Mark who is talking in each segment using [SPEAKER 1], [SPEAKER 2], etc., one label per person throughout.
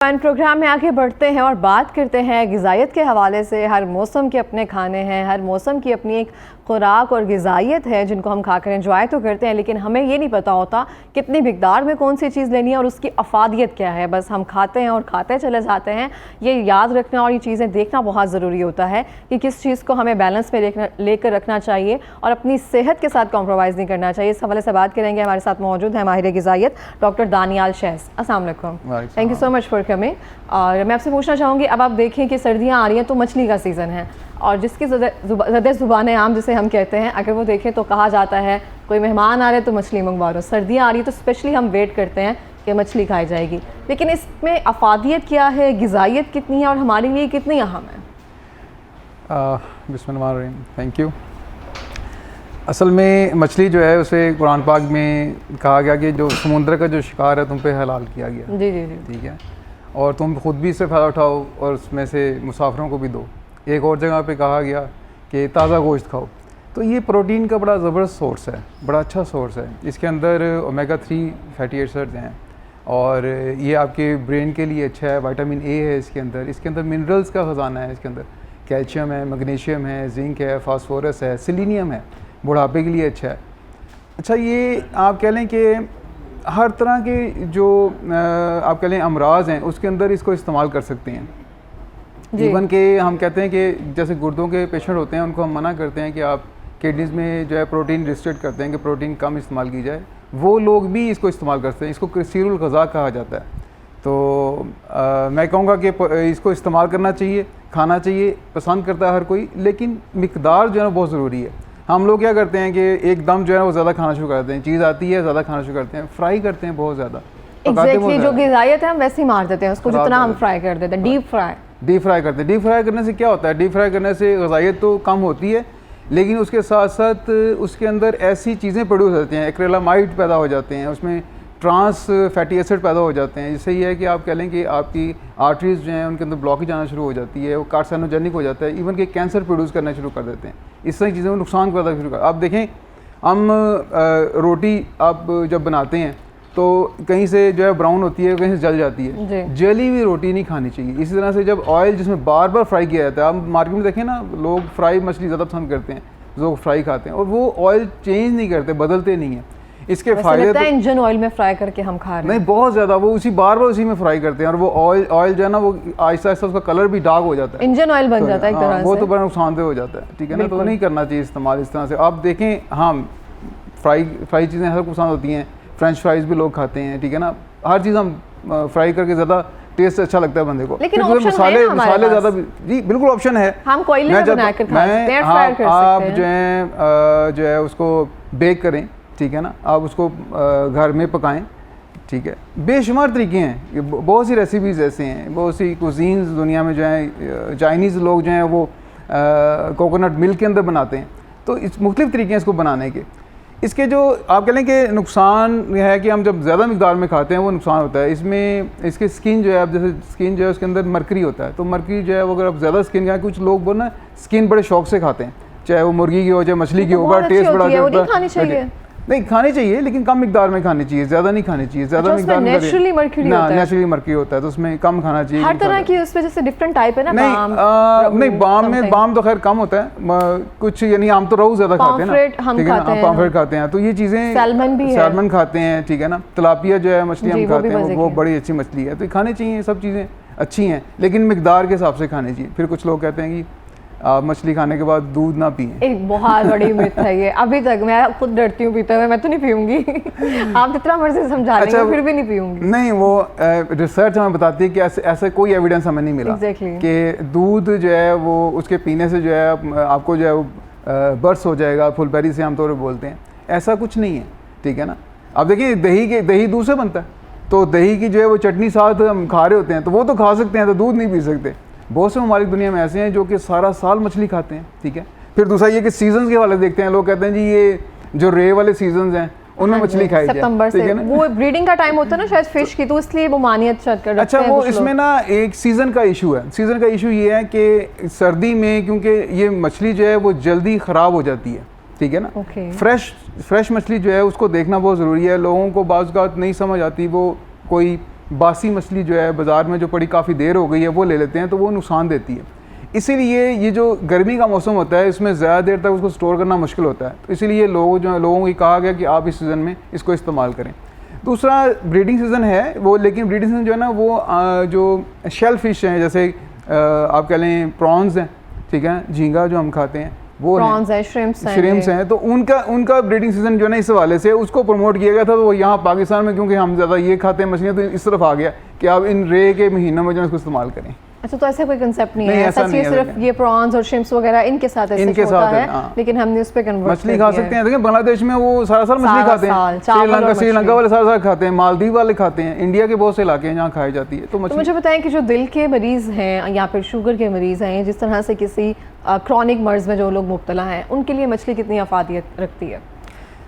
[SPEAKER 1] Programme में आगे बढ़ते हैं और बात करते हैं ग़िज़ाइयत के हवाले से। हर मौसम के अपने खाने हैं, हर मौसम की अपनी एक खुराक और ग़िज़ाइयत है जिनको हम खाकर एंजॉय तो करते हैं, लेकिन हमें ये नहीं पता होता कितनी मिकदार में कौन सी चीज़ लेनी है और उसकी अफादियत क्या है। बस हम खाते हैं और खाते चले जाते हैं। ये याद रखना और ये चीज़ें देखना बहुत ज़रूरी होता है कि किस चीज़ को हमें बैलेंस में लेकर रखना चाहिए और अपनी सेहत के साथ कॉम्प्रोमाइज़ नहीं करना चाहिए। इस हवाले से बात करेंगे। हमारे साथ मौजूद है माहिर ग़िज़ाइयत डॉक्टर दानियाल शैज़। अस्सलाम वालेकुम। Thank you so much for coming. और मैं आपसे पूछना चाहूँगी, अब आप देखें कि सर्दियाँ आ रही हैं तो मछली का सीज़न है और जिसकी ज़्यादा ज़ुबान आम जिसे हम कहते हैं, अगर वो देखें तो कहा जाता है कोई मेहमान आ रहे तो मछली मंगवा लो। सर्दियाँ आ रही है तो स्पेशली हम वेट करते हैं कि मछली खाई जाएगी, लेकिन इसमें अफादियत क्या है, ग़िज़ाइयत कितनी है और हमारे लिए कितनी अहम है?
[SPEAKER 2] बिस्मिल्लाह, थैंक यू। असल में मछली जो है उसे कुरान पाक में कहा गया कि जो समुद्र का जो शिकार है तुम पे हलाल किया गया।
[SPEAKER 1] जी जी जी,
[SPEAKER 2] ठीक है, और तुम खुद भी इससे फ़ायदा उठाओ और उसमें से मुसाफिरों को भी दो। एक और जगह पे कहा गया कि ताज़ा गोश्त खाओ। तो ये प्रोटीन का बड़ा ज़बरदस्त सोर्स है, बड़ा अच्छा सोर्स है। इसके अंदर ओमेगा 3 फैटी एसिड्स हैं और ये आपके ब्रेन के लिए अच्छा है। विटामिन ए है इसके अंदर मिनरल्स का ख़जाना है। इसके अंदर कैल्शियम है, मैग्नीशियम है, जिंक है, फास्फोरस है, सेलेनियम है, बुढ़ापे के लिए अच्छा है। अच्छा, ये आप कह लें कि हर तरह के जो आप कह लें अमराज हैं उसके अंदर इसको इस्तेमाल कर सकते हैं। इवन के हम कहते हैं कि जैसे गुर्दों के पेशेंट होते हैं उनको हम मना करते हैं कि आप किडनीज़ में जो है प्रोटीन रिस्ट्रिक्ट करते हैं कि प्रोटीन कम इस्तेमाल की जाए, वो लोग भी इसको इस्तेमाल करते हैं। इसको कसीरुल ग़ज़ा कहा जाता है। तो मैं कहूँगा कि इसको इस्तेमाल करना चाहिए, खाना चाहिए, पसंद करता है हर कोई, लेकिन मिकदार जो है बहुत ज़रूरी है। हम लोग क्या करते हैं कि एकदम जो है वो ज़्यादा खाना शुरू करते हैं, चीज़ आती है ज़्यादा खाना शुरू करते हैं, फ्राई करते हैं बहुत ज़्यादा।
[SPEAKER 1] एग्जैक्टली जो ग़िज़ाइयत है हम वैसे ही मार देते हैं उसको, जितना हम फ्राई कर देते हैं। डीप फ्राई करते हैं। डीप फ्राई करने से क्या होता है? डीप फ्राई करने से ग़िज़ाइयत तो कम होती है, लेकिन उसके साथ साथ उसके अंदर ऐसी चीज़ें प्रोड्यूस होती हैं, एक्रेलामाइड पैदा हो जाते हैं, उसमें ट्रांस फैटी एसिड पैदा हो जाते हैं, जिससे ये है कि आप कह लें कि आपकी आर्टरीज जो हैं उनके अंदर ब्लॉकेज आना शुरू हो जाती है, वो कार्सिनोजेनिक हो जाता है, इवन कि कैंसर प्रोड्यूस करना शुरू कर देते हैं। इस तरह चीज़ें नुकसान पैदा शुरू कर। आप देखें, हम रोटी आप जब बनाते हैं तो कहीं से जो है ब्राउन होती है, कहीं से जल जाती है। जली हुई रोटी नहीं खानी चाहिए। इसी तरह से जब ऑयल जिसमें बार बार फ्राई किया जाता है, आप मार्केट में देखें ना, लोग फ्राई मछली ज़्यादा पसंद करते हैं, जो फ्राई खाते हैं, और वो ऑयल चेंज नहीं करते, बदलते नहीं हैं। इसके फायदे तो इंजन ऑयल में फ्राई करके हम खा रहे हैं।
[SPEAKER 2] नहीं, बहुत ज़्यादा वो बार बार उसी में फ्राई करते हैं और वो ऑयल जो है ना वो आहिस्ता आहिस्ता उसका कलर भी डार्क हो जाता है,
[SPEAKER 1] इंजन ऑयल बन जाता है एक तरह से।
[SPEAKER 2] वो तो बड़ा नुकसानदेह हो जाता है। ठीक है ना, तो नहीं करना चाहिए इस्तेमाल इस तरह से। आप देखें, हाँ, फ्राई चीज़ें हर को पसंद होती हैं, फ्रेंच फ्राइज़ भी लोग खाते हैं। ठीक है ना, हर चीज़ हम फ्राई करके ज़्यादा टेस्ट अच्छा लगता है बंदे को,
[SPEAKER 1] लेकिन
[SPEAKER 2] मसाले ज़्यादा। जी बिल्कुल ऑप्शन है।
[SPEAKER 1] हम कोयले में बना कर खा सकते हैं, फ्राई कर सकते हैं।
[SPEAKER 2] आप जो है उसको बेक करें, ठीक है ना, आप उसको घर में पकाएं। ठीक है, बेशुमार तरीके हैं, बहुत सी रेसिपीज़ ऐसे हैं, बहुत सी कुजीन्स दुनिया में जो है। चाइनीज़ लोग जो हैं वो कोकोनट मिल्क के अंदर बनाते हैं। तो इस मुख्तलिफ़ तरीके हैं इसको बनाने के। इसके जो आप कह लें कि नुकसान है कि हम जब ज़्यादा मिकदार में खाते हैं वो नुकसान होता है। इसमें इसकी स्किन जो है, अब जैसे स्किन जो है उसके अंदर मरकरी होता है, तो मरकरी जो है वो अगर आप ज़्यादा स्किन खाएं, कुछ लोग वो ना स्किन बड़े शौक से खाते हैं, चाहे वो मुर्गी की हो चाहे मछली की हो, बड़ा टेस्ट बड़ा नहीं खानी चाहिए, लेकिन कम मिकदार में खानी चाहिए, ज़्यादा नहीं खानी चाहिए। ज़्यादा मिकदार में
[SPEAKER 1] नेचुरली मरकरी
[SPEAKER 2] होता है तो उसमें कम खाना चाहिए।
[SPEAKER 1] हर तरह की उस वजह से डिफरेंट टाइप है ना।
[SPEAKER 2] नहीं, बाम तो खैर कम होता है कुछ, यानी आम तो रोहू ज़्यादा खाते हैं ना, ठीक है ना, पॉम्फ्रेट खाते हैं, तो ये चीज़ें, सैल्मन खाते हैं, ठीक है ना, तिलापिया जो है मछली हम खाते हैं, वो बड़ी अच्छी मछली है, तो खानी चाहिए। सब चीज़ें अच्छी हैं, लेकिन मिकदार के हिसाब से खानी चाहिए। फिर कुछ लोग कहते हैं कि आप मछली खाने के बाद दूध ना पिएं।
[SPEAKER 1] एक बहुत बड़ी मिथ है ये, अभी तक मैं खुद डरती हूँ पीते हुए, मैं तो नहीं पीऊंगी। आप जितना मर्जी समझा रहे हैं, फिर भी नहीं पीऊंगी।
[SPEAKER 2] नहीं, वो रिसर्च हमें बताती है कि ऐसे कोई एविडेंस हमें नहीं मिला कि दूध जो है वो उसके पीने से जो है आपको जो है वो बर्स्ट हो जाएगा, फुलबेरी से आमतौर पर बोलते हैं, ऐसा कुछ नहीं है। ठीक है ना, अब देखिए दही दूध से बनता है, तो दही की जो है वो चटनी साथ हम खा रहे होते हैं, तो वो तो खा सकते हैं, तो दूध नहीं पी सकते। बहुत से ममालिक दुनिया में ऐसे हैं जो कि सारा साल मछली खाते हैं। ठीक है, फिर दूसरा ये कि सीजन्स के वाले देखते हैं, लोग कहते हैं जी ये जो रे वाले सीजन्स हैं उनमें मछली खाई जाए,
[SPEAKER 1] सितंबर से वो ब्रीडिंग का टाइम होता है ना शायद फिश की, तो इसलिए वो मानियत चेक कर रखते हैं।
[SPEAKER 2] अच्छा, वो इसमें ना एक सीज़न का इशू है। सीज़न का इशू ये है कि सर्दी में क्योंकि ये मछली जो है वो जल्दी ख़राब हो जाती है। ठीक है ना, फ्रेश मछली जो है उसको देखना बहुत ज़रूरी है। लोगों को बाज़ औक़ात नहीं समझ आती, वो कोई बासी मछली जो है बाज़ार में जो पड़ी काफ़ी देर हो गई है वो ले लेते हैं, तो वो नुकसान देती है। इसीलिए ये जो गर्मी का मौसम होता है इसमें ज़्यादा देर तक उसको स्टोर करना मुश्किल होता है, तो इसीलिए लोगों को कहा गया कि आप इस सीज़न में इसको इस्तेमाल करें। दूसरा ब्रीडिंग सीज़न है वो, लेकिन ब्रीडिंग सीज़न जो है ना वो जो शेल फिश हैं, जैसे आप कह लें प्रॉन्स हैं, ठीक है, झींगा जो हम खाते हैं वो
[SPEAKER 1] प्रॉन्स है, श्रिम्प्स
[SPEAKER 2] हैं, तो उनका ब्रीडिंग सीज़न जो है ना इस हवाले से उसको प्रमोट किया गया था। तो वो यहाँ पाकिस्तान में क्योंकि हम ज़्यादा ये खाते हैं मछलियाँ, तो इस तरफ आ गया कि आप इन रे के महीनों में जो है इसको इस्तेमाल करें।
[SPEAKER 1] अच्छा, तो ऐसा कोई कंसेप्ट नहीं है,
[SPEAKER 2] ऐसा नहीं है,
[SPEAKER 1] सिर्फ ये प्रॉन्स और शिम्प्स वगैरह इनके साथ ऐसे होता है, लेकिन हमने उस पे कन्वर्ट
[SPEAKER 2] मछली खा सकते हैं। देखिए बांग्लादेश में वो सारा साल मछली खाते हैं, श्रीलंका वाले सारा साल खाते हैं, मालदीव वाले खाते हैं, इंडिया के बहुत से इलाके हैं जहाँ खाई जाती है। तो
[SPEAKER 1] मुझे बताएं कि जो दिल के मरीज़ हैं या फिर शुगर के मरीज़ हैं, जिस तरह से किसी क्रॉनिक मर्ज में जो लोग मुब्तला हैं, उनके लिए मछली कितनी अफादियत रखती है?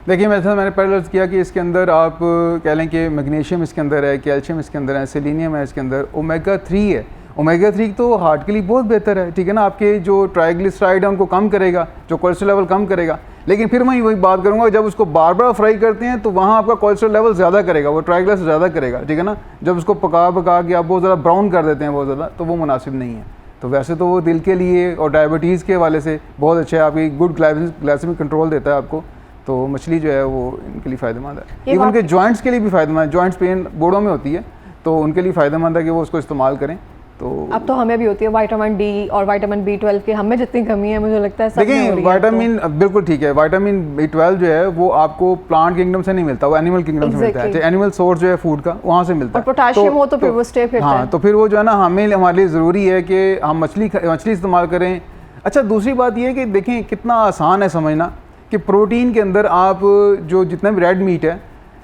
[SPEAKER 2] देखिए मैंने पहले अर्ज़ किया कि इसके अंदर आप कह लें कि मैग्नीशियम इसके अंदर है, कैल्शियम इसके अंदर है, सेलेनियम है इसके अंदर, ओमेगा 3 है। ओमेगा 3 तो हार्ट के लिए बहुत बेहतर है, ठीक है ना, आपके जो ट्राइग्लिसराइड है उनको कम करेगा, जो कोलेस्ट्रॉल लेवल कम करेगा। लेकिन फिर मैं वही बात करूँगा, जब उसको बार बार फ्राई करते हैं तो वहाँ आपका कोलेस्ट्रॉल लेवल ज़्यादा करेगा, वो ट्राइग्लिसराइड ज़्यादा करेगा, ठीक है ना। जब उसको पका के आप बहुत ज़्यादा ब्राउन कर देते हैं बहुत ज़्यादा, तो वो मुनासिब नहीं है। तो वैसे तो वो दिल के लिए और डायबिटीज़ के हवाले से बहुत अच्छा है, आपकी गुड ग्लाइसेमिक कंट्रोल देता है आपको। तो मछली जो है वो इनके लिए फ़ायदेमंद है। इवन के जॉइंट्स के लिए भी फ़ायदेमंद है, जॉइंट्स पेन बूढ़ों में होती है तो उनके लिए फ़ायदेमंद है कि वो उसको इस्तेमाल करें। तो
[SPEAKER 1] अब तो हमें भी होती है विटामिन डी और विटामिन B12 की, हमें जितनी कमी है मुझे लगता है सब में हो रही है।
[SPEAKER 2] विटामिन बिल्कुल ठीक है, विटामिन B12 जो है वो आपको प्लांट किंगडम से नहीं मिलता, वो एनिमल किंगडम से मिलता है, एनिमल सोर्स जो है फूड का वहाँ से मिलता है।
[SPEAKER 1] और पोटाशियम हो तो फिर वो स्टे करता है।
[SPEAKER 2] हाँ, तो फिर वो जो है ना हमारे लिए ज़रूरी है कि हम मछली इस्तेमाल करें। अच्छा, दूसरी बात ये है कि देखें कितना आसान है समझना कि प्रोटीन के अंदर आप जो जितना भी रेड मीट है,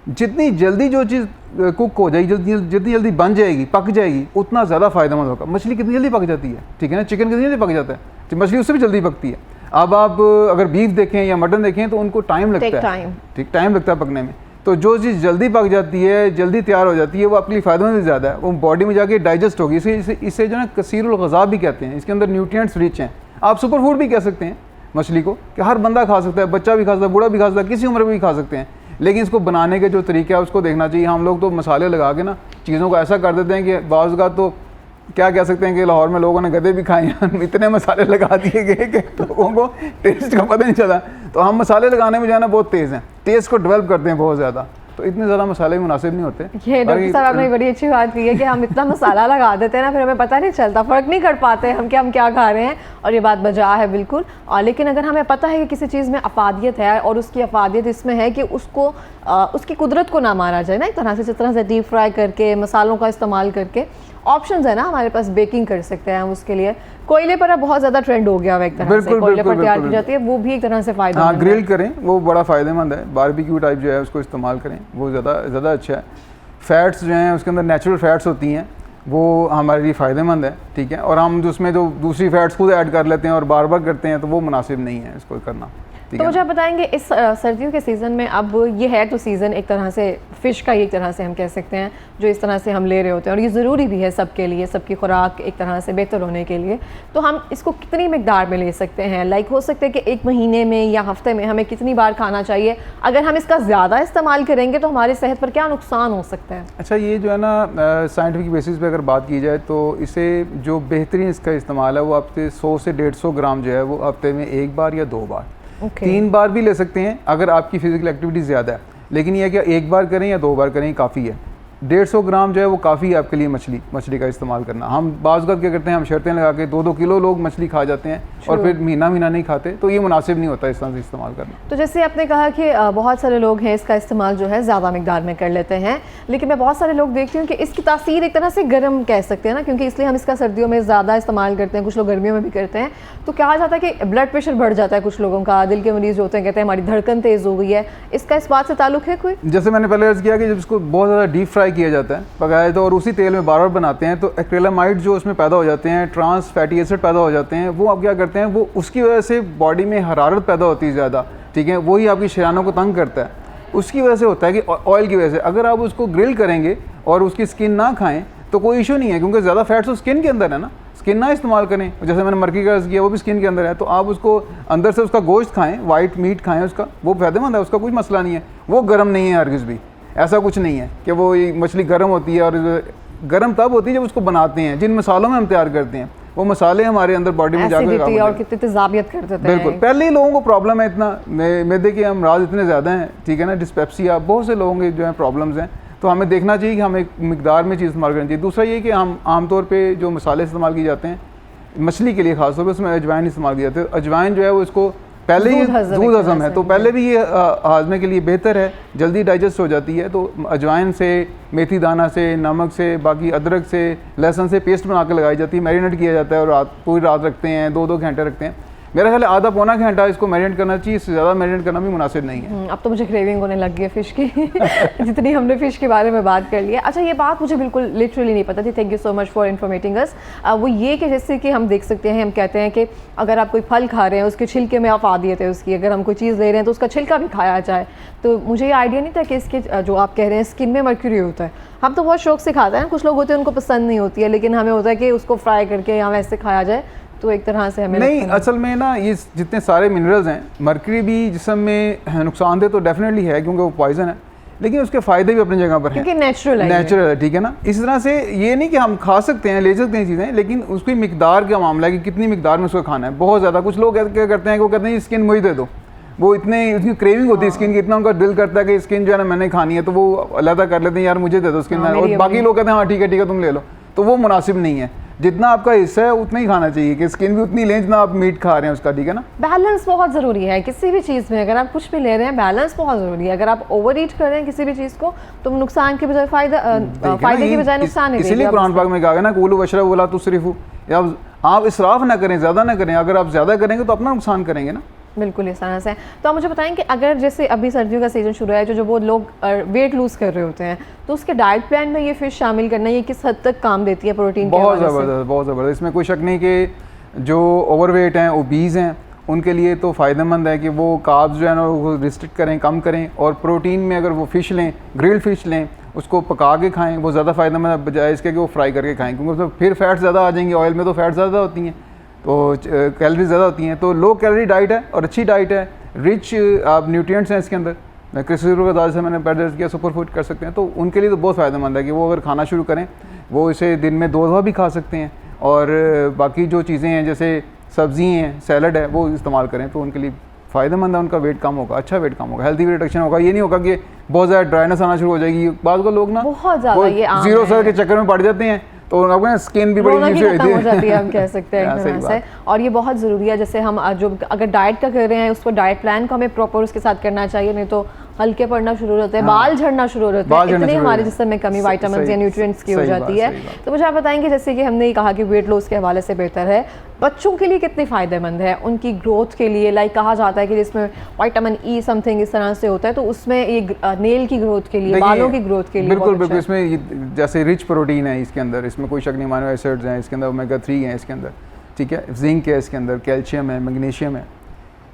[SPEAKER 2] जितनी जल्दी जो चीज़ कुक हो जाएगी, जितनी जल्दी बन जाएगी, पक जाएगी, उतना ज़्यादा फ़ायदेमंद होगा। मछली कितनी जल्दी पक जाती है, ठीक है ना, चिकन कितनी जल्दी पक जाता है, तो मछली उससे भी जल्दी पकती है। अब आप अगर बीफ देखें या मटन देखें तो उनको टाइम लगता है, ठीक, टाइम लगता है पकने में। तो जो चीज़ जल्दी पक जाती है, जल्दी तैयार हो जाती है, वो आपके लिए फ़ायदेमंद ज़्यादा है, वो बॉडी में जाके डाइजेस्ट होगी। इसे जो है कसीरुल ग़ज़ा भी कहते हैं, इसके अंदर न्यूट्रिएंट्स रिच हैं। आप सुपर फूड भी कह सकते हैं मछली को, कि हर बंदा खा सकता है, बच्चा भी खा सकता है, बूढ़ा भी खा सकता है, किसी उम्र में भी खा सकते हैं। लेकिन इसको बनाने के जो तरीका है उसको देखना चाहिए। हम लोग तो मसाले लगा के ना चीज़ों को ऐसा कर देते हैं कि बाज़ का तो क्या कह सकते हैं कि लाहौर में लोगों ने गधे भी खाए हैं, इतने मसाले लगा दिए गए कि लोगों को टेस्ट का पता नहीं चला। तो हम मसाले लगाने में जाना बहुत तेज़ हैं, टेस्ट को डेवलप करते हैं बहुत ज़्यादा, तो इतने ज़्यादा मसाले मुनासिब नहीं होते।
[SPEAKER 1] ये डॉक्टर साहब आपने बड़ी अच्छी बात की है कि हम इतना मसाला लगा देते हैं ना, फिर हमें पता नहीं चलता, फ़र्क नहीं कर पाते हम कि हम क्या खा रहे हैं, और ये बात बजा है बिल्कुल। और लेकिन अगर हमें पता है कि किसी चीज़ में अफादियत है और उसकी अफादियत इसमें है कि उसको उसकी कुदरत को ना मारा जाए ना एक तरह से, जिस तरह से डीप फ्राई करके, मसालों का इस्तेमाल करके, ऑप्शंस है ना हमारे पास, बेकिंग कर सकते हैं हम उसके लिए। कोयले पर अब बहुत ज़्यादा ट्रेंड हो गया हुआ एक तरह से, कोयले पर तैयार की जाती है, वो भी एक तरह से फ़ायदा।
[SPEAKER 2] हाँ, ग्रिल करें, वो बड़ा फ़ायदेमंद है, बारबेक्यू टाइप जो है उसको इस्तेमाल करें, वो ज़्यादा अच्छा है। फ़ैट्स जो हैं उसके अंदर नेचुरल फ़ैट्स होती हैं, वो हमारे लिए फ़ायदेमंद है, ठीक है। और हम उसमें जो दूसरी फ़ैट्स खुद ऐड कर लेते हैं और बार बार करते हैं, तो वो मुनासिब नहीं है इसको करना।
[SPEAKER 1] तो मुझे आप बताएंगे इस सर्दियों के सीज़न में, अब ये है तो सीज़न एक तरह से फ़िश का, एक तरह से हम कह सकते हैं, जो इस तरह से हम ले रहे होते हैं, और ये ज़रूरी भी है सबके लिए, सबकी खुराक एक तरह से बेहतर होने के लिए। तो हम इसको कितनी मिकदार में ले सकते हैं? लाइक हो सकता है कि एक महीने में या हफ्ते में हमें कितनी बार खाना चाहिए? अगर हम इसका ज़्यादा इस्तेमाल करेंगे तो हमारी सेहत पर क्या नुकसान हो सकता है?
[SPEAKER 2] अच्छा, ये जो है ना साइंटिफिक बेसिस पे अगर बात की जाए तो इसे जो बेहतरीन इसका इस्तेमाल है वो आपके 100 से 150 ग्राम जो है वो हफ्ते में 1 बार या 2 बार, 3 बार भी ले सकते हैं अगर आपकी फिजिकल एक्टिविटी ज़्यादा है। लेकिन यह कि 1 बार करें या 2 बार करें काफ़ी है। 150 ग्राम जो है वो काफ़ी है आपके लिए मछली का इस्तेमाल करना। हम बाज़ क्या करते हैं, हम शर्तें लगा के 2-2 किलो लोग मछली खा जाते हैं और फिर महीना नहीं खाते, तो ये मुनासिब नहीं होता इस तरह से इस्तेमाल करना।
[SPEAKER 1] तो जैसे आपने कहा कि बहुत सारे लोग हैं इसका इस्तेमाल जो है ज़्यादा मिकदार में कर लेते हैं, लेकिन मैं बहुत सारे लोग देखती हूँ कि इसकी तासीर एक तरह से गर्म कह सकते हैं ना, क्योंकि इसलिए हम इसका सर्दियों में ज़्यादा इस्तेमाल करते हैं, कुछ लोग गर्मियों में भी करते हैं। तो कहा जाता है कि ब्लड प्रेशर बढ़ जाता है कुछ लोगों का, दिल के मरीज़ जो होते हैं कहते हैं हमारी धड़कन तेज़ हो गई है, इसका इस बात से ताल्लुक़ है कोई?
[SPEAKER 2] जैसे मैंने पहले अर्ज़ किया कि जब इसको बहुत ज़्यादा डीप फ्राई किया जाता है, पकाया तो, और उसी तेल में बार बार बनाते हैं, तो एक्रेलामाइड जो उसमें पैदा हो जाते हैं, ट्रांस फैटी एसिड पैदा हो जाते हैं, वो आप क्या करते हैं, वो उसकी वजह से बॉडी में हरारत पैदा होती है ज़्यादा, ठीक है, वही आपकी शरीरों को तंग करता है, उसकी वजह से होता है कि ऑयल की वजह से। अगर आप उसको ग्रिल करेंगे और उसकी स्किन ना खाएं तो कोई इशू नहीं है, क्योंकि ज़्यादा फैट्स तो स्किन के अंदर है ना, स्किन ना इस्तेमाल करें। जैसे मैंने मर्की का अर्ज़ किया, वो भी स्किन के अंदर है, तो आप उसको अंदर से उसका गोश्त खाएं, वाइट मीट खाएं उसका, वो फ़ायदेमंद है, उसका कोई मसला नहीं है, वो गर्म नहीं है हरगिज़ भी। ऐसा कुछ नहीं है कि वो ये मछली गर्म होती है, और गर्म तब होती है जब उसको बनाते हैं, जिन मसालों में हम तैयार करते हैं वो मसाले हमारे अंदर बॉडी में जाकर
[SPEAKER 1] और कितनी तेजाबियत कर देते हैं।
[SPEAKER 2] बिल्कुल, पहले ही लोगों को प्रॉब्लम है इतना, मैदे के अमराज इतने ज़्यादा हैं, ठीक है ना, डिस्पेप्सिया, बहुत से लोगों के जो है प्रॉब्लम्स हैं। तो हमें देखना चाहिए कि हमें एक मिकदार में चीज़ इस्तेमाल करनी चाहिए। दूसरा ये कि हम आमतौर पे जो मसाले इस्तेमाल किए जाते हैं मछली के लिए खासतौर पर, उसमें अजवाइन इस्तेमाल किए जाते हैं। अजवाइन जो है वो इसको पहले ही दूध हज़म है, तो पहले भी ये हाजमे के लिए बेहतर है, जल्दी डाइजेस्ट हो जाती है। तो अजवाइन से, मेथी दाना से, नमक से, बाकी अदरक से, लहसुन से पेस्ट बना के लगाई जाती है, मैरिनेट किया जाता है और पूरी रात रखते हैं, 2-2 घंटे रखते हैं। मेरा ख्याल है आधा पौना घंटा इसको मैरिनेट करना चाहिए, इससे ज़्यादा मैरिनेट करना भी मुनासिब नहीं है।
[SPEAKER 1] अब तो मुझे क्रेविंग होने लग गई है फ़िश की जितनी हमने फ़िश के बारे में बात कर ली है। अच्छा, ये बात मुझे बिल्कुल लिटरली नहीं पता थी, thank you so much for informing us. वो ये कि जैसे कि हम देख सकते हैं, हम कहते हैं कि अगर आप कोई फल खा रहे हैं उसके छिलके में आप आदियत है उसकी, अगर हम कोई चीज़ ले रहे हैं तो उसका छिलका भी खाया जाए। तो मुझे ये आइडिया नहीं था कि इसके जो आप कह रहे हैं स्किन में मर्क्यूरी होता है। हम तो बहुत शौक से खाते हैं, कुछ लोग होते हैं उनको पसंद नहीं होती है, लेकिन हमें होता है कि उसको फ्राई करके या वैसे खाया जाए, तो एक तरह से हमें
[SPEAKER 2] नहीं, असल में ना ये जितने सारे मिनरल्स हैं, मर्करी भी जिस्म में नुकसानदेह तो डेफिनेटली है क्योंकि वो पॉइजन है, लेकिन उसके फ़ायदे भी अपनी जगह पर हैं,
[SPEAKER 1] क्योंकि नेचुरल
[SPEAKER 2] है, ठीक है ना। इस तरह से ये नहीं कि हम खा सकते हैं, ले सकते हैं चीज़ें, लेकिन उसकी मिकदार का मामला है कि कितनी मिकदार में उसको खाना है। बहुत ज़्यादा कुछ लोग क्या करते हैं कि वो कहते हैं स्किन मुझे दे दो, वो इतने उसकी क्रेविंग होती है स्किन की, इतना उनका दिल करता है कि स्किन जो है ना मैंने खानी है, तो वो अलग कर लेते हैं, यार मुझे दे दो स्किन, और बाकी लोग कहते हैं हाँ ठीक है तुम ले लो। तो वो मुनासिब नहीं है, जितना आपका हिस्सा है उतना ही खाना चाहिए, कि स्किन भी उतनी लें जितना आप मीट खा रहे हैं उसका, ठीक है ना।
[SPEAKER 1] बैलेंस बहुत ज़रूरी है किसी भी चीज़ में, अगर आप कुछ भी ले रहे हैं बैलेंस बहुत ज़रूरी है। अगर आप ओवर ईट कर रहे हैं किसी भी चीज़ को तो नुकसान के बजाय फ़ायदे की बजाय नुकसान ही,
[SPEAKER 2] इसीलिए कुरान पाक में कहा गया ना कुलू वशरबू वला तुसरिफू, आप इसराफ ना करें, ज़्यादा ना करें। अगर आप ज़्यादा करेंगे तो अपना नुकसान करेंगे ना।
[SPEAKER 1] बिल्कुल इस तरह से। तो आप मुझे बताएं कि अगर जैसे अभी सर्दियों का सीज़न शुरू है, जो वो लोग वेट लूज़ कर रहे होते हैं, तो उसके डाइट प्लान में ये फ़िश शामिल करना ये किस हद तक काम देती है प्रोटीन?
[SPEAKER 2] बहुत ज़बरदस्त, बहुत ज़बरदस्त, इसमें कोई शक नहीं कि जो ओवरवेट हैं, ओबीज़ हैं, उनके लिए तो फ़ायदेमंद है कि वो कार्ब्स जो है ना वो रिस्ट्रिक्ट करें, कम करें, और प्रोटीन में अगर वो फ़िश लें, ग्रिल्ड फ़िश लें, उसको पका के खाएँ, वो ज़्यादा फ़ायदेमंद है बजाय इसके कि वो फ्राई करके खाएँ, क्योंकि उसमें फिर फैट्स ज़्यादा आ जाएंगे। ऑयल में तो फैट ज़्यादा होती हैं, तो कैलोरीज ज़्यादा होती हैं। तो लो कैलोरी डाइट है और अच्छी डाइट है, रिच आप न्यूट्रिएंट्स हैं इसके अंदर, कृषि का से मैंने पहले किया, सुपर फूड कर सकते हैं, तो उनके लिए तो बहुत फ़ायदेमंद है कि वो अगर खाना शुरू करें, वो इसे दिन में 2 दफ़ा भी खा सकते हैं, और बाकी जो चीज़ें हैं जैसे सब्ज़ी हैं, सैलड है, वो इस्तेमाल करें, तो उनके लिए फ़ायदेमंद है। उनका वेट कम होगा, अच्छा वेट कम होगा, हेल्दी वेट रिडक्शन होगा। ये नहीं होगा कि बहुत ज़्यादा ड्राइनेस आना शुरू हो जाएगी। बाद को लोग ना
[SPEAKER 1] बहुत ज़्यादा
[SPEAKER 2] जीरो सर के चक्कर में पड़ जाते हैं, तो आपको स्किन भी बड़ी
[SPEAKER 1] खत्म हो जाती है, हम कह सकते हैं एक तरह से। और ये बहुत ज़रूरी है, जैसे हम जो अगर डाइट का कर रहे हैं उसको डाइट प्लान को हमें प्रॉपर उसके साथ करना चाहिए, नहीं तो हल्के पड़ना शुरू हो जाते हैं, बाल झड़ना शुरू हो जाते हैं, इतनी हमारे जिस्म में कमी विटामिन या न्यूट्रिएंट्स की हो जाती है। तो मुझे आप बताएंगे, जैसे कि हमने कहा कि वेट लॉस के हवाले से बेहतर है, बच्चों के लिए कितनी फ़ायदेमंद है उनकी ग्रोथ के लिए? लाइक कहा जाता है कि जिसमें विटामिन ई समथिंग इस तरह से होता है, तो उसमें ये नेल की ग्रोथ के लिए, बालों की ग्रोथ के लिए
[SPEAKER 2] बिल्कुल बिल्कुल, इसमें जैसे रिच प्रोटीन है इसके अंदर, इसमें कोई शक नहीं, अमीनो एसिड्स हैं इसके अंदर, ओमेगा 3 है इसके अंदर, ठीक है, जिंक है इसके अंदर, कैल्शियम है, मैग्नीशियम है,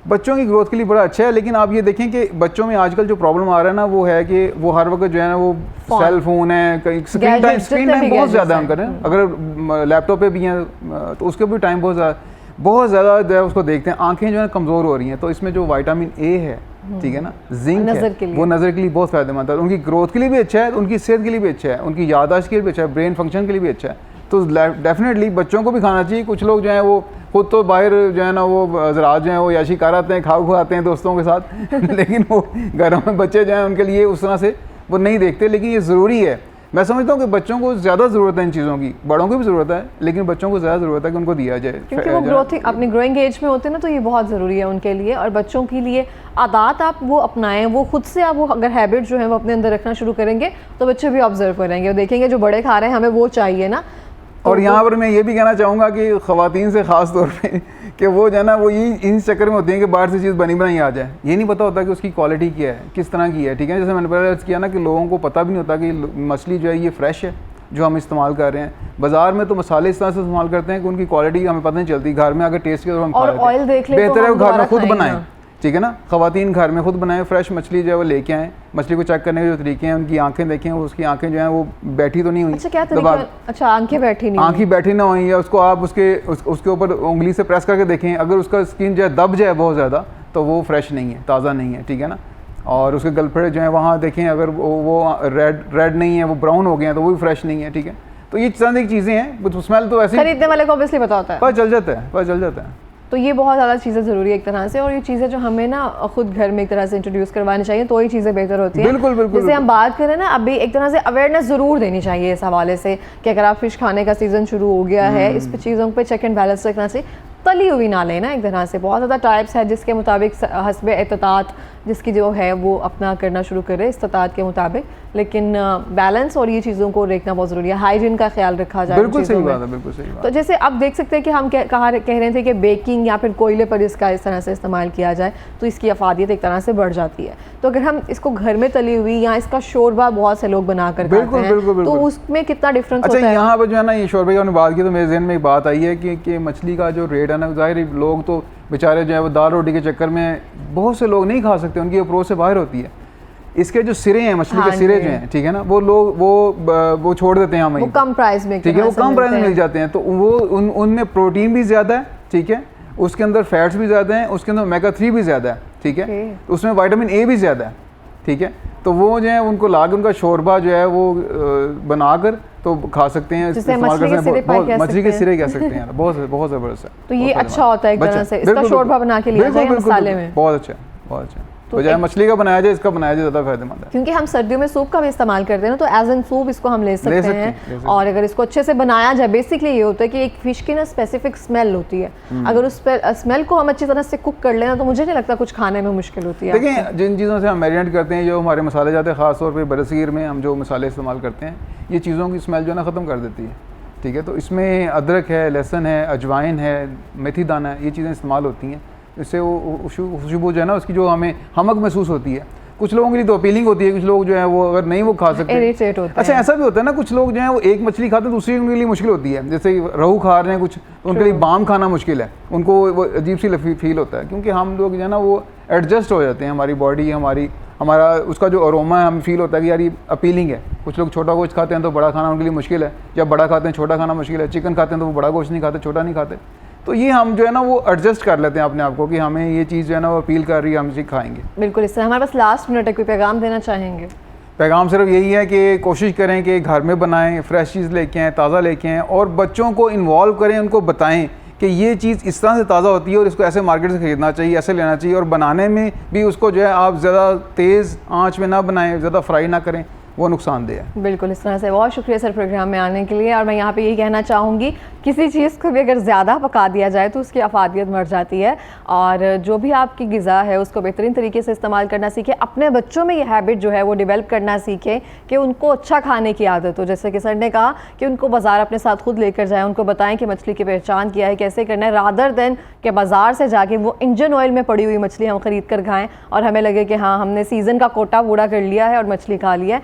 [SPEAKER 2] बच्चों की ग्रोथ के लिए बड़ा अच्छा है। लेकिन आप ये देखें कि बच्चों में आजकल जो प्रॉब्लम आ रहा है ना, वो है कि वो हर वक्त जो है ना वो सेल फोन है, स्क्रीन टाइम बहुत ज़्यादा हम करें, अगर लैपटॉप पे भी हैं तो उसके भी टाइम बहुत ज़्यादा जो है उसको देखते हैं, आंखें जो है कमज़ोर हो रही हैं। तो इसमें जो विटामिन ए है, ठीक है ना, जिंक है, वो नज़र के लिए बहुत फ़ायदेमंद है, उनकी ग्रोथ के लिए भी अच्छा है, उनकी सेहत के लिए भी अच्छा है, उनकी याददाश्त के लिए भी अच्छा है, ब्रेन फंक्शन के लिए भी अच्छा है। तो डेफिनेटली बच्चों को भी खाना चाहिए। कुछ लोग जो हैं वो खुद तो बाहर जो है ना वो ज़रात जो हैं वो याशी कर आते हैं, खाओ खाते हैं दोस्तों के साथ लेकिन वो घरों में बच्चे जो हैं उनके लिए उस तरह से वो नहीं देखते। लेकिन ये ज़रूरी है, मैं समझता हूँ कि बच्चों को ज़्यादा ज़रूरत है इन चीज़ों की, बड़ों को भी ज़रूरत है, लेकिन बच्चों को ज़्यादा ज़रूरत है कि उनको दिया जाए,
[SPEAKER 1] क्योंकि वो ग्रोथ अपनी ग्रोइंग एज में होते हैं ना, तो ये बहुत ज़रूरी है उनके लिए। और बच्चों के लिए आदत आप वो अपनाएं, वो खुद से आप वो अगर हैबिट जो है वो अपने अंदर रखना शुरू करेंगे तो बच्चे भी ऑब्जर्व करेंगे और देखेंगे जो बड़े खा रहे हैं हमें वो चाहिए ना।
[SPEAKER 2] और यहाँ पर मैं ये भी कहना चाहूँगा कि ख़वातीन से ख़ास तौर पे कि वो जो है ना वो इन चक्कर में होती हैं कि बाहर से चीज़ बनी बनाई आ जाए, ये नहीं पता होता कि उसकी क्वालिटी क्या है, किस तरह की है, ठीक है। जैसे मैंने पहले अर्ज़ किया ना कि लोगों को पता भी नहीं होता कि मछली जो है ये फ्रेश है जो हम इस्तेमाल कर रहे हैं। बाज़ार में तो मसाले इस तरह से इस्तेमाल करते हैं कि उनकी क्वालिटी हमें पता नहीं चलती। घर में अगर टेस्ट किया तो हम खा लेते हैं, बेहतर है वो घर में खुद बनाएं, ठीक है ना। ख़वातीन घर में खुद बनाएं, फ्रेश मछली जो है वो लेके आएँ, मछली को चेक करने के जो तरीके हैं, उनकी आंखें देखें, उसकी आंखें जो हैं वो बैठी तो नहीं हुई।
[SPEAKER 1] अच्छा, क्या तरीका? अच्छा, आंखें बैठी ना हुई, या उसको आप उसके ऊपर उंगली से प्रेस करके देखें, अगर उसका स्किन जो है दब जाए बहुत ज़्यादा तो वो फ्रेश नहीं है, ताज़ा नहीं है, ठीक है ना।
[SPEAKER 2] और उसके गलफड़े जो हैं वहाँ देखें, अगर वो रेड नहीं है, वो ब्राउन हो गए हैं, तो वो भी फ्रेश नहीं है, ठीक है। तो ये चंद एक चीज़ें हैं, स्मेल तो ऐसे
[SPEAKER 1] खरीदने वाले को ऑब्वियसली पता होता है,
[SPEAKER 2] पता चल जाता है, पता चल जाता है।
[SPEAKER 1] तो ये बहुत ज़्यादा चीज़ें ज़रूरी है एक तरह से, और ये चीज़ें जो हमें ना खुद घर में एक तरह से इंट्रोड्यूस करवानी चाहिए, तो ये चीज़ें बेहतर होती हैं।
[SPEAKER 2] बिल्कुल बिल्कुल।
[SPEAKER 1] जैसे हम बात करें ना, अभी एक तरह से अवेयरनेस ज़रूर देनी चाहिए इस हवाले से कि अगर आप फ़िश खाने का सीज़न शुरू हो गया है, इस पे चीज़ों पे चेक एंड बैलेंस रखना चाहिए। तली हुई ना लेना एक तरह से, बहुत ज़्यादा टाइप्स है जिसके मुताबिक हस्ब इत्तात जिसकी जो है वो अपना करना शुरू करे इस्तात के मुताबिक, लेकिन बैलेंस और ये चीज़ों को देखना बहुत ज़रूरी है, हाइजीन का ख्याल रखा जाए।
[SPEAKER 2] बिल्कुल सही बात है, बिल्कुल सही बात।
[SPEAKER 1] तो जैसे आप देख सकते हैं कि हम कह रहे थे कि बेकिंग या फिर कोयले पर इसका इस तरह से इस्तेमाल किया जाए तो इसकी अफादियत एक तरह से बढ़ जाती है। तो अगर हम इसको घर में तली हुई या इसका शोरबा बहुत से लोग बना कर खाते हैं, तो उसमें कितना डिफरेंस होता है?
[SPEAKER 2] अच्छा, यहाँ पर जो है ना, ये शोरबे की हमने बात की तो मेरे जहन में एक बात आई है कि मछली का जो रेट है ना, ज़ाहिर लोग तो बेचारे जो है वो दाल रोटी के चक्कर में बहुत से लोग नहीं खा सकते, उनकी अप्रोच से बाहर होती है। इसके जो सिरे हैं, मछली के सिरे जो हैं, ठीक है ना, वो लोग वो छोड़ देते हैं, हमें
[SPEAKER 1] कम प्राइस में,
[SPEAKER 2] ठीक है, वो कम प्राइस में मिल जाते हैं, तो वो उनमें प्रोटीन भी ज़्यादा है, ठीक है, उसके अंदर फैट्स भी ज़्यादा हैं, उसके अंदर ओमेगा 3 भी ज़्यादा है, ठीक है, तो उसमें विटामिन ए भी ज़्यादा है, ठीक है। तो वो जो है उनको ला के उनका शोरबा जो है वो बनाकर तो खा सकते हैं, मछली के सिरे कह सकते हैं, बहुत बहुत ज़बरदस्त है।
[SPEAKER 1] तो ये अच्छा होता है एक तरह से, इसका शोरबा बना के लिया जाए मसाले में,
[SPEAKER 2] बहुत अच्छा, बहुत अच्छा। तो चाहे मछली का बनाया जाए, इसका बनाया जाए, ज़्यादा फायदेमंद है।
[SPEAKER 1] क्योंकि हम सर्दियों में सूप का भी इस्तेमाल करते हैं ना, तो एज एन सूप इसको हम ले सकते हैं। और अगर इसको अच्छे से बनाया जाए, बेसिकली ये होता है कि एक फ़िश की ना स्पेसिफिक स्मेल होती है, अगर उस स्मेल को हम अच्छी तरह से कुक कर लेना तो मुझे नहीं लगता कुछ खाने में मुश्किल होती है।
[SPEAKER 2] देखिए, जिन चीज़ों से हम मैरिनेट करते हैं, जो हमारे मसाले जाते हैं, ख़ासतौर पर बरसीर में हम जो मसाले इस्तेमाल करते हैं, ये चीज़ों की स्मेल जो है ना ख़त्म कर देती है, ठीक है। तो इसमें अदरक है, लहसुन है, अजवाइन है, मेथी दाना है, ये चीज़ें इस्तेमाल होती हैं। इससे वो खुशबू जो है ना, उसकी जो हमें हमक महसूस होती है। कुछ लोगों के लिए तो अपीलिंग होती है, कुछ लोग जो है वो अगर नहीं वो खा सकते,
[SPEAKER 1] इरिटेट होते हैं।
[SPEAKER 2] अच्छा, ऐसा भी होता है ना, कुछ लोग जो है वो एक मछली खाते हैं, दूसरी उनके लिए मुश्किल होती है, जैसे रहू खा रहे हैं कुछ, तो उनके लिए बाम खाना मुश्किल है, उनको वो अजीब सी फील होता है, क्योंकि हम लोग जो है ना वो एडजस्ट हो जाते हैं, हमारी बॉडी हमारा उसका जो अरोमा है, हमें फील होता है कि यार ये अपीलिंग है। कुछ लोग छोटा गोश्त खाते हैं तो बड़ा खाना उनके लिए मुश्किल है, जब बड़ा खाते हैं छोटा खाना मुश्किल है, चिकन खाते हैं तो वो बड़ा गोश्त नहीं खाते, छोटा नहीं खाते। तो ये हम जो है ना वो एडजस्ट कर लेते हैं अपने आप को कि हमें ये चीज़ जो है ना वो अपील कर रही है, हम इसे खाएंगे।
[SPEAKER 1] बिल्कुल। इस तरह हमारे पास लास्ट मिनट है, कोई पैगाम देना चाहेंगे?
[SPEAKER 2] पैगाम सिर्फ यही है कि कोशिश करें कि घर में बनाएं, फ्रेश चीज़ लेके आएँ, ताज़ा लेके आएँ, और बच्चों को इन्वॉल्व करें, उनको बताएं कि ये चीज़ इस तरह से ताज़ा होती है और इसको ऐसे मार्केट से ख़रीदना चाहिए, ऐसे लेना चाहिए। और बनाने में भी उसको जो है आप ज़्यादा तेज़ आँच में ना बनाएं, ज़्यादा फ्राई ना करें, वो नुकसानदेह है।
[SPEAKER 1] बिल्कुल इस तरह से। बहुत शुक्रिया सर प्रोग्राम में आने के लिए। और मैं यहाँ पे यही कहना चाहूँगी, किसी चीज़ को भी अगर ज़्यादा पका दिया जाए तो उसकी अफादियत मर जाती है, और जो भी आपकी ग़िज़ा है उसको बेहतरीन तरीके से इस्तेमाल करना सीखें। अपने बच्चों में ये हैबिट जो है वो डेवलप करना सीखें कि उनको अच्छा खाने की आदत हो। जैसे कि सर ने कहा कि उनको बाज़ार अपने साथ खुद लेकर जाएँ, उनको बताएँ कि मछली की पहचान क्या है, कैसे करना है, रादर देन कि बाज़ार से जाके वो इंजन ऑयल में पड़ी हुई मछली हम ख़रीद कर खाएँ और हमें लगे कि हाँ हमने सीज़न का कोटा पूरा कर लिया है और मछली खा लिया है।